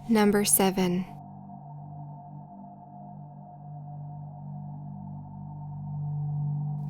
Number 7.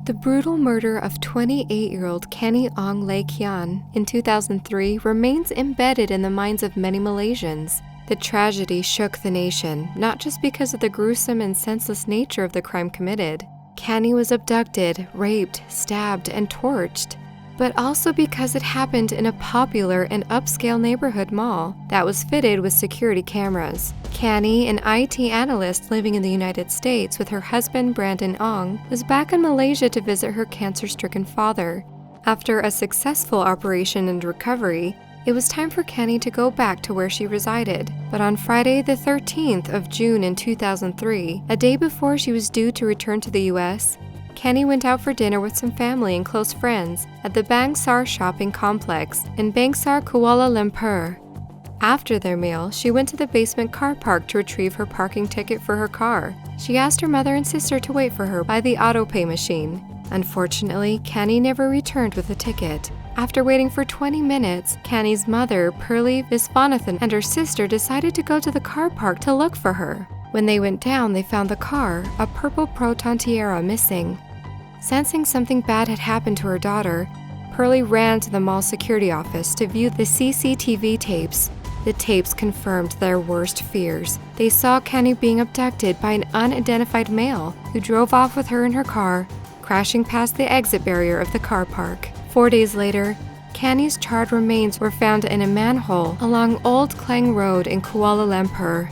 The brutal murder of 28-year-old Canny Ong Lay Kian in 2003 remains embedded in the minds of many Malaysians. The tragedy shook the nation, not just because of the gruesome and senseless nature of the crime committed. Canny was abducted, raped, stabbed, and torched, but also because it happened in a popular and upscale neighborhood mall that was fitted with security cameras. Canny, an IT analyst living in the United States with her husband Brandon Ong, was back in Malaysia to visit her cancer-stricken father. After a successful operation and recovery, it was time for Canny to go back to where she resided. But on Friday the 13th of June in 2003, a day before she was due to return to the US, Canny went out for dinner with some family and close friends at the Bangsar shopping complex in Bangsar, Kuala Lumpur. After their meal, she went to the basement car park to retrieve her parking ticket for her car. She asked her mother and sister to wait for her by the auto-pay machine. Unfortunately, Canny never returned with the ticket. After waiting for 20 minutes, Canny's mother, Pearlie Viswanathan, and her sister decided to go to the car park to look for her. When they went down, they found the car, a purple Proton Tiara, missing. Sensing something bad had happened to her daughter, Pearlie ran to the mall security office to view the CCTV tapes. The tapes confirmed their worst fears. They saw Canny being abducted by an unidentified male who drove off with her in her car, crashing past the exit barrier of the car park. 4 days later, Canny's charred remains were found in a manhole along Old Klang Road in Kuala Lumpur.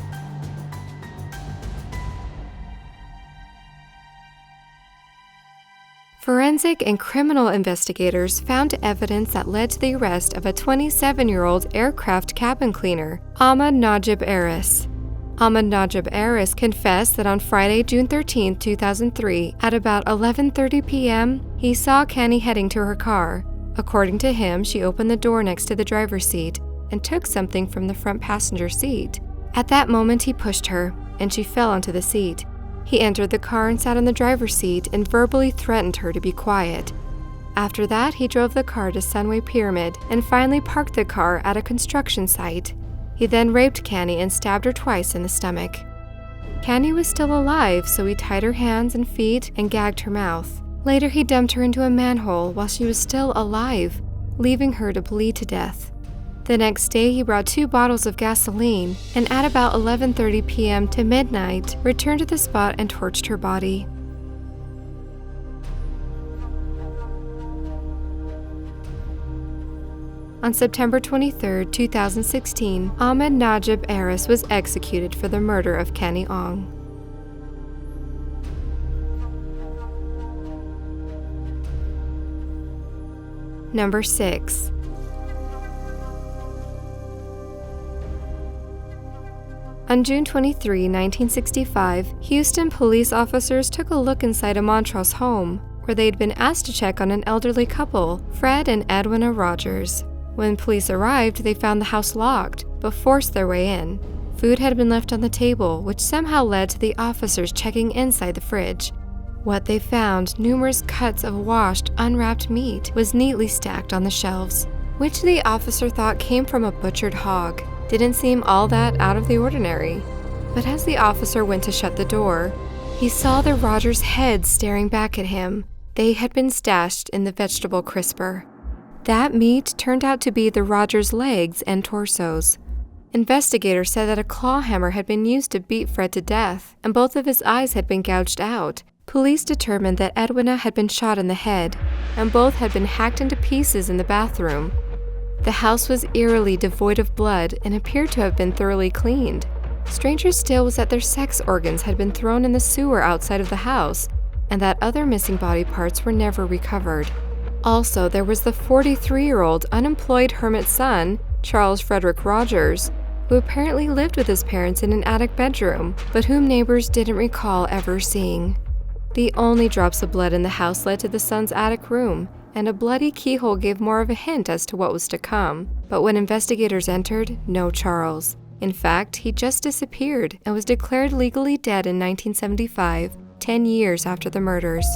Forensic and criminal investigators found evidence that led to the arrest of a 27-year-old aircraft cabin cleaner, Ahmad Najib Aris. Ahmad Najib Aris confessed that on Friday, June 13, 2003, at about 11:30 p.m., he saw Canny heading to her car. According to him, she opened the door next to the driver's seat and took something from the front passenger seat. At that moment, he pushed her, and she fell onto the seat. He entered the car and sat on the driver's seat and verbally threatened her to be quiet. After that, he drove the car to Sunway Pyramid and finally parked the car at a construction site. He then raped Canny and stabbed her twice in the stomach. Canny was still alive, so he tied her hands and feet and gagged her mouth. Later, he dumped her into a manhole while she was still alive, leaving her to bleed to death. The next day, he brought 2 bottles of gasoline and at about 11:30 p.m. to midnight, returned to the spot and torched her body. On September 23, 2016, Ahmad Najib Aris was executed for the murder of Canny Ong. Number 6. On June 23, 1965, Houston police officers took a look inside a Montrose home, where they'd been asked to check on an elderly couple, Fred and Edwina Rogers. When police arrived, they found the house locked, but forced their way in. Food had been left on the table, which somehow led to the officers checking inside the fridge. What they found, numerous cuts of washed, unwrapped meat, was neatly stacked on the shelves, which the officer thought came from a butchered hog. Didn't seem all that out of the ordinary. But as the officer went to shut the door, he saw the Rogers' heads staring back at him. They had been stashed in the vegetable crisper. That meat turned out to be the Rogers' legs and torsos. Investigators said that a claw hammer had been used to beat Fred to death, and both of his eyes had been gouged out. Police determined that Edwina had been shot in the head, and both had been hacked into pieces in the bathroom. The house was eerily devoid of blood and appeared to have been thoroughly cleaned. Stranger still was that their sex organs had been thrown in the sewer outside of the house, and that other missing body parts were never recovered. Also, there was the 43-year-old unemployed hermit son, Charles Frederick Rogers, who apparently lived with his parents in an attic bedroom, but whom neighbors didn't recall ever seeing. The only drops of blood in the house led to the son's attic room, and a bloody keyhole gave more of a hint as to what was to come. But when investigators entered, no Charles. In fact, he just disappeared and was declared legally dead in 1975, 10 years after the murders.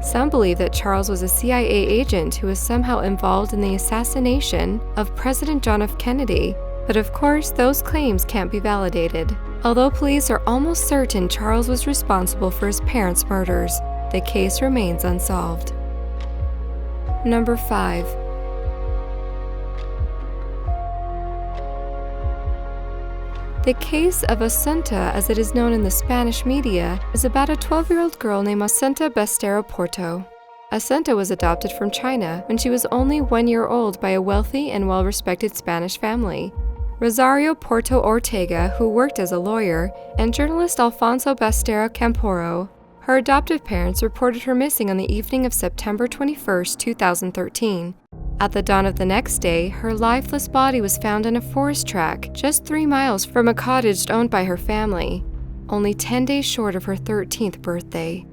Some believe that Charles was a CIA agent who was somehow involved in the assassination of President John F. Kennedy, But of course, those claims can't be validated. Although police are almost certain Charles was responsible for his parents' murders, the case remains unsolved. Number 5. The case of Asunta, as it is known in the Spanish media, is about a 12-year-old girl named Asunta Bastero Porto. Asunta was adopted from China when she was only 1 year old by a wealthy and well-respected Spanish family. Rosario Porto Ortega, who worked as a lawyer, and journalist Alfonso Bastero Camporo, her adoptive parents, reported her missing on the evening of September 21, 2013. At the dawn of the next day, her lifeless body was found in a forest track just 3 miles from a cottage owned by her family, only 10 days short of her 13th birthday.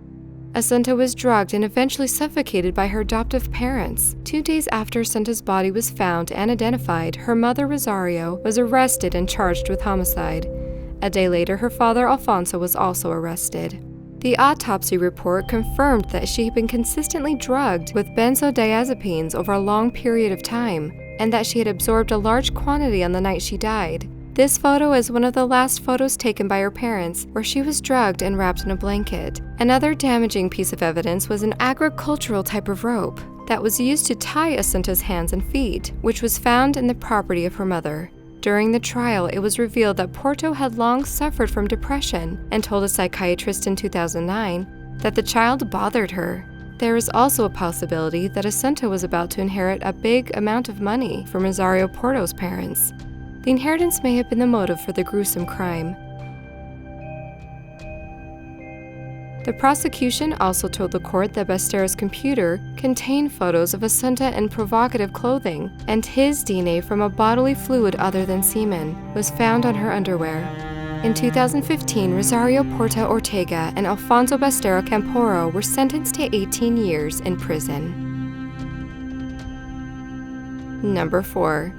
Asunta was drugged and eventually suffocated by her adoptive parents. 2 days after Asunta's body was found and identified, her mother, Rosario, was arrested and charged with homicide. A day later, her father, Alfonso, was also arrested. The autopsy report confirmed that she had been consistently drugged with benzodiazepines over a long period of time, and that she had absorbed a large quantity on the night she died. This photo is one of the last photos taken by her parents, where she was drugged and wrapped in a blanket. Another damaging piece of evidence was an agricultural type of rope that was used to tie Asunta's hands and feet, which was found in the property of her mother. During the trial, it was revealed that Porto had long suffered from depression and told a psychiatrist in 2009 that the child bothered her. There is also a possibility that Asunta was about to inherit a big amount of money from Rosario Porto's parents. The inheritance may have been the motive for the gruesome crime. The prosecution also told the court that Bastero's computer contained photos of Asunta in provocative clothing, and his DNA from a bodily fluid other than semen was found on her underwear. In 2015, Rosario Porto Ortega and Alfonso Bastero Camporo were sentenced to 18 years in prison. Number 4.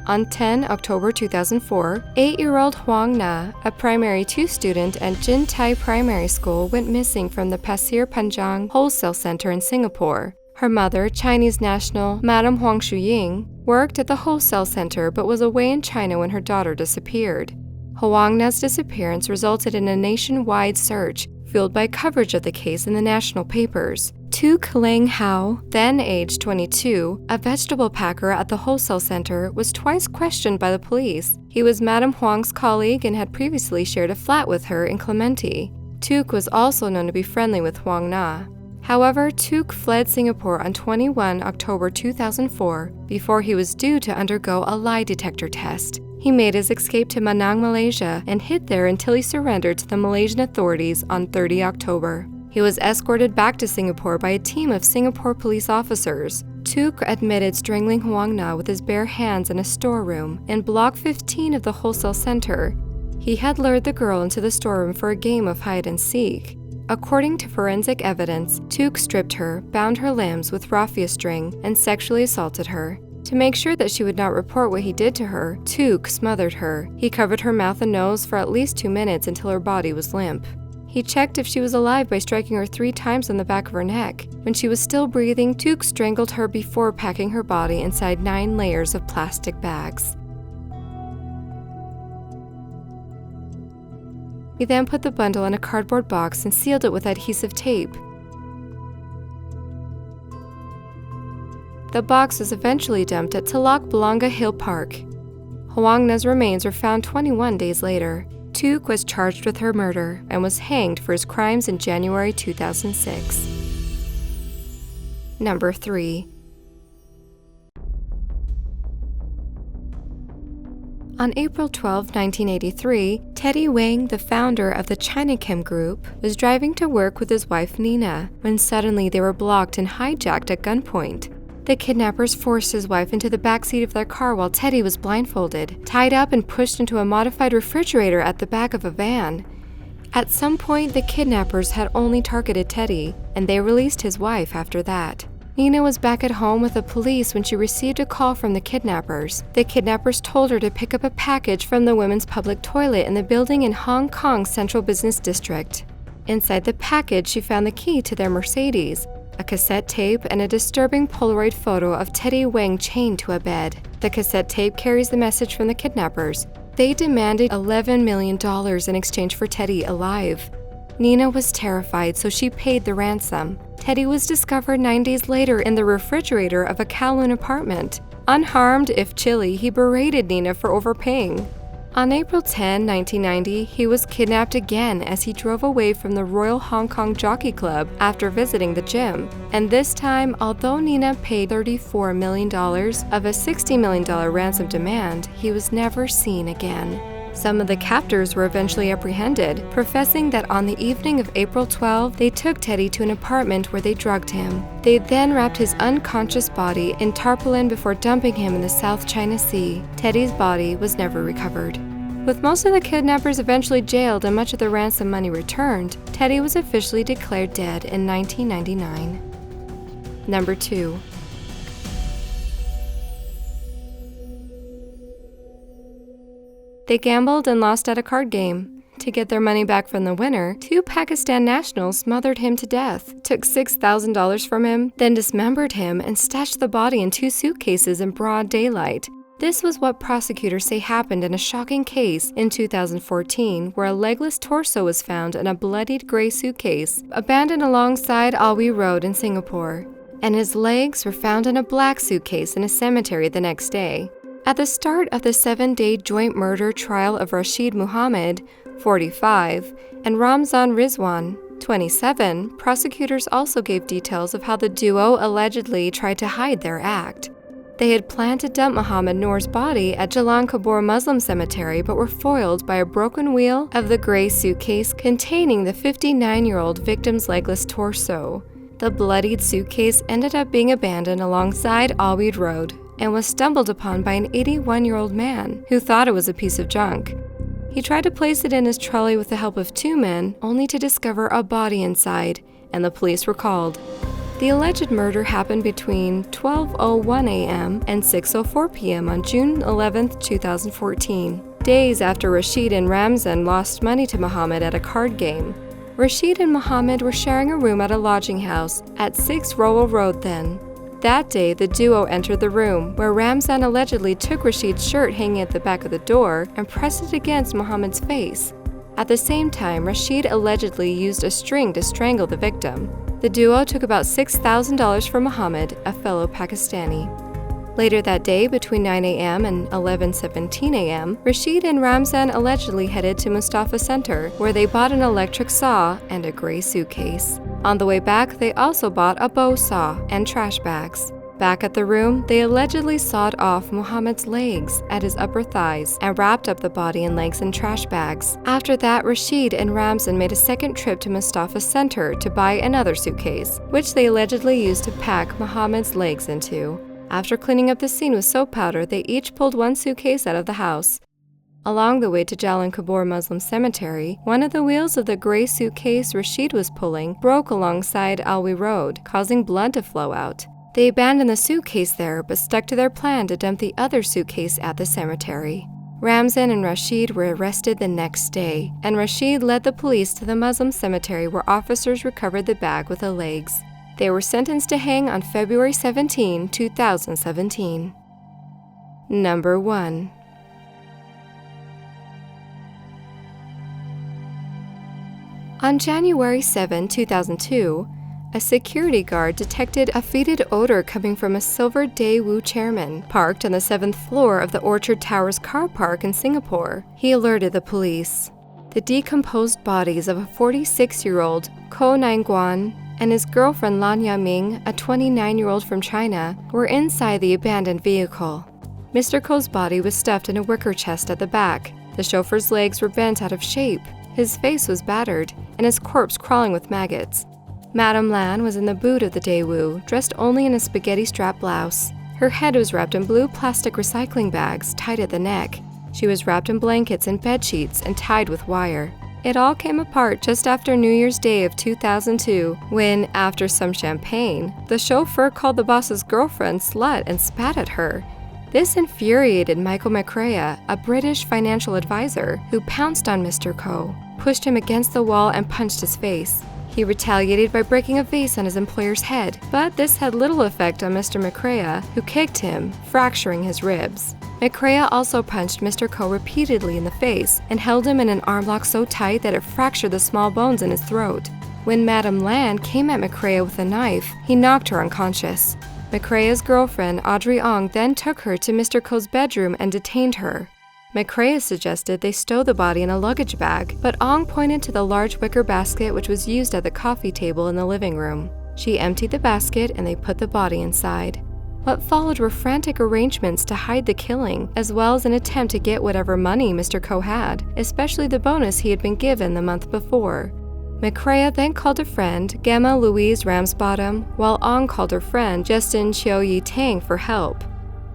On 10 October 2004, 8-year-old Huang Na, a primary 2 student at Jin Tai Primary School, went missing from the Pasir Panjang Wholesale Center in Singapore. Her mother, Chinese national Madame Huang Shuying, worked at the wholesale center but was away in China when her daughter disappeared. Huang Na's disappearance resulted in a nationwide search, fueled by coverage of the case in the national papers. Tuk Lang Hao, then aged 22, a vegetable packer at the wholesale center, was twice questioned by the police. He was Madame Huang's colleague and had previously shared a flat with her in Clementi. Tuk was also known to be friendly with Huang Na. However, Tuk fled Singapore on 21 October 2004 before he was due to undergo a lie detector test. He made his escape to Manang, Malaysia, and hid there until he surrendered to the Malaysian authorities on 30 October. He was escorted back to Singapore by a team of Singapore police officers. Tuk admitted strangling Huang Na with his bare hands in a storeroom in Block 15 of the wholesale center. He had lured the girl into the storeroom for a game of hide and seek. According to forensic evidence, Tuk stripped her, bound her limbs with raffia string, and sexually assaulted her. To make sure that she would not report what he did to her, Tuk smothered her. He covered her mouth and nose for at least 2 minutes until her body was limp. He checked if she was alive by striking her 3 times on the back of her neck. When she was still breathing, Tuk strangled her before packing her body inside 9 layers of plastic bags. He then put the bundle in a cardboard box and sealed it with adhesive tape. The box was eventually dumped at Telok Blangah Hill Park. Huang Na's remains were found 21 days later. Tuk was charged with her murder and was hanged for his crimes in January 2006. Number 3. On April 12, 1983, Teddy Wang, the founder of the Chinachem Group, was driving to work with his wife Nina when suddenly they were blocked and hijacked at gunpoint. The kidnappers forced his wife into the backseat of their car while Teddy was blindfolded, tied up and pushed into a modified refrigerator at the back of a van. At some point, the kidnappers had only targeted Teddy, and they released his wife after that. Nina was back at home with the police when she received a call from the kidnappers. The kidnappers told her to pick up a package from the women's public toilet in the building in Hong Kong's Central Business District. Inside the package, she found the key to their Mercedes, a cassette tape, and a disturbing Polaroid photo of Teddy Wang chained to a bed. The cassette tape carries the message from the kidnappers. They demanded $11 million in exchange for Teddy alive. Nina was terrified, so she paid the ransom. Teddy was discovered 9 days later in the refrigerator of a Kowloon apartment. Unharmed, if chilly, he berated Nina for overpaying. On April 10, 1990, he was kidnapped again as he drove away from the Royal Hong Kong Jockey Club after visiting the gym. And this time, although Nina paid $34 million of a $60 million ransom demand, he was never seen again. Some of the captors were eventually apprehended, professing that on the evening of April 12, they took Teddy to an apartment where they drugged him. They then wrapped his unconscious body in tarpaulin before dumping him in the South China Sea. Teddy's body was never recovered. With most of the kidnappers eventually jailed and much of the ransom money returned, Teddy was officially declared dead in 1999. Number 2. They gambled and lost at a card game. To get their money back from the winner, 2 Pakistan nationals smothered him to death, took $6,000 from him, then dismembered him and stashed the body in 2 suitcases in broad daylight. This was what prosecutors say happened in a shocking case in 2014, where a legless torso was found in a bloodied gray suitcase abandoned alongside Alwi Road in Singapore, and his legs were found in a black suitcase in a cemetery the next day. At the start of the 7-day joint murder trial of Rashid Muhammad, 45, and Ramzan Rizwan, 27, prosecutors also gave details of how the duo allegedly tried to hide their act. They had planned to dump Muhammad Noor's body at Jalan Kubur Muslim Cemetery but were foiled by a broken wheel of the gray suitcase containing the 59-year-old victim's legless torso. The bloodied suitcase ended up being abandoned alongside Alweed Road and was stumbled upon by an 81-year-old man who thought it was a piece of junk. He tried to place it in his trolley with the help of 2 men, only to discover a body inside, and the police were called. The alleged murder happened between 12:01 a.m. and 6:04 p.m. on June 11, 2014, days after Rashid and Ramzan lost money to Muhammad at a card game. Rashid and Muhammad were sharing a room at a lodging house at 6 Rowell Road then. That day, the duo entered the room, where Ramzan allegedly took Rashid's shirt hanging at the back of the door and pressed it against Muhammad's face. At the same time, Rashid allegedly used a string to strangle the victim. The duo took about $6,000 from Muhammad, a fellow Pakistani. Later that day, between 9 a.m. and 11:17 a.m., Rashid and Ramzan allegedly headed to Mustafa Center, where they bought an electric saw and a gray suitcase. On the way back, they also bought a bow saw and trash bags. Back at the room, they allegedly sawed off Muhammad's legs at his upper thighs and wrapped up the body and legs in trash bags. After that, Rashid and Ramzan made a second trip to Mustafa Center to buy another suitcase, which they allegedly used to pack Muhammad's legs into. After cleaning up the scene with soap powder, they each pulled 1 suitcase out of the house. Along the way to Jalan Kubur Muslim Cemetery, one of the wheels of the gray suitcase Rashid was pulling broke alongside Alwi Road, causing blood to flow out. They abandoned the suitcase there, but stuck to their plan to dump the other suitcase at the cemetery. Ramzan and Rashid were arrested the next day, and Rashid led the police to the Muslim cemetery where officers recovered the bag with the legs. They were sentenced to hang on February 17, 2017. Number 1. On January 7, 2002, a security guard detected a fetid odor coming from a silver Daewoo chairman parked on the 7th floor of the Orchard Towers car park in Singapore. He alerted the police. The decomposed bodies of a 46-year-old Ko Naingguan and his girlfriend Lan Yaming, a 29-year-old from China, were inside the abandoned vehicle. Mr. Ko's body was stuffed in a wicker chest at the back. The chauffeur's legs were bent out of shape. His face was battered, and his corpse crawling with maggots. Madame Lan was in the boot of the Daewoo, dressed only in a spaghetti strap blouse. Her head was wrapped in blue plastic recycling bags tied at the neck. She was wrapped in blankets and bed sheets and tied with wire. It all came apart just after New Year's Day of 2002, when, after some champagne, the chauffeur called the boss's girlfriend slut and spat at her. This infuriated Michael McCrea, a British financial advisor, who pounced on Mr. Ko, pushed him against the wall and punched his face. He retaliated by breaking a vase on his employer's head, but this had little effect on Mr. McCrea, who kicked him, fracturing his ribs. McCrea also punched Mr. Ko repeatedly in the face and held him in an arm lock so tight that it fractured the small bones in his throat. When Madame Lan came at McCrea with a knife, he knocked her unconscious. McCrea's girlfriend, Audrey Ong, then took her to Mr. Ko's bedroom and detained her. McCrea suggested they stow the body in a luggage bag, but Ong pointed to the large wicker basket which was used at the coffee table in the living room. She emptied the basket and they put the body inside. What followed were frantic arrangements to hide the killing, as well as an attempt to get whatever money Mr. Ko had, especially the bonus he had been given the month before. McCrea then called a friend, Gemma Louise Ramsbottom, while Ong called her friend, Justin Chiu Yi Tang, for help.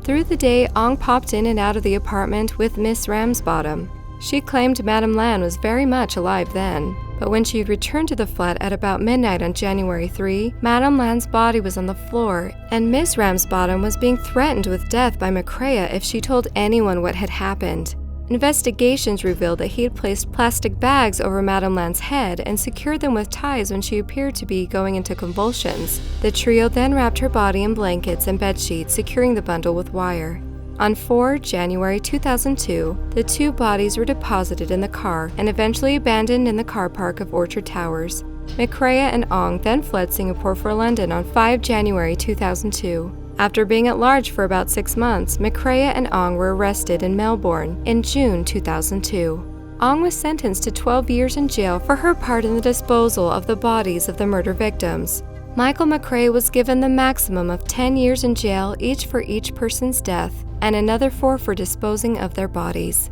Through the day, Ong popped in and out of the apartment with Miss Ramsbottom. She claimed Madame Lan was very much alive then, but when she returned to the flat at about midnight on January 3, Madame Lan's body was on the floor, and Miss Ramsbottom was being threatened with death by McCrea if she told anyone what had happened. Investigations revealed that he had placed plastic bags over Madame Lan's head and secured them with ties when she appeared to be going into convulsions. The trio then wrapped her body in blankets and bedsheets, securing the bundle with wire. On 4 January 2002, the two bodies were deposited in the car and eventually abandoned in the car park of Orchard Towers. McCrea and Ong then fled Singapore for London on 5 January 2002. After being at large for about 6 months, McCrea and Ong were arrested in Melbourne in June 2002. Ong was sentenced to 12 years in jail for her part in the disposal of the bodies of the murder victims. Michael McCrea was given the maximum of 10 years in jail each for each person's death, and another 4 for disposing of their bodies.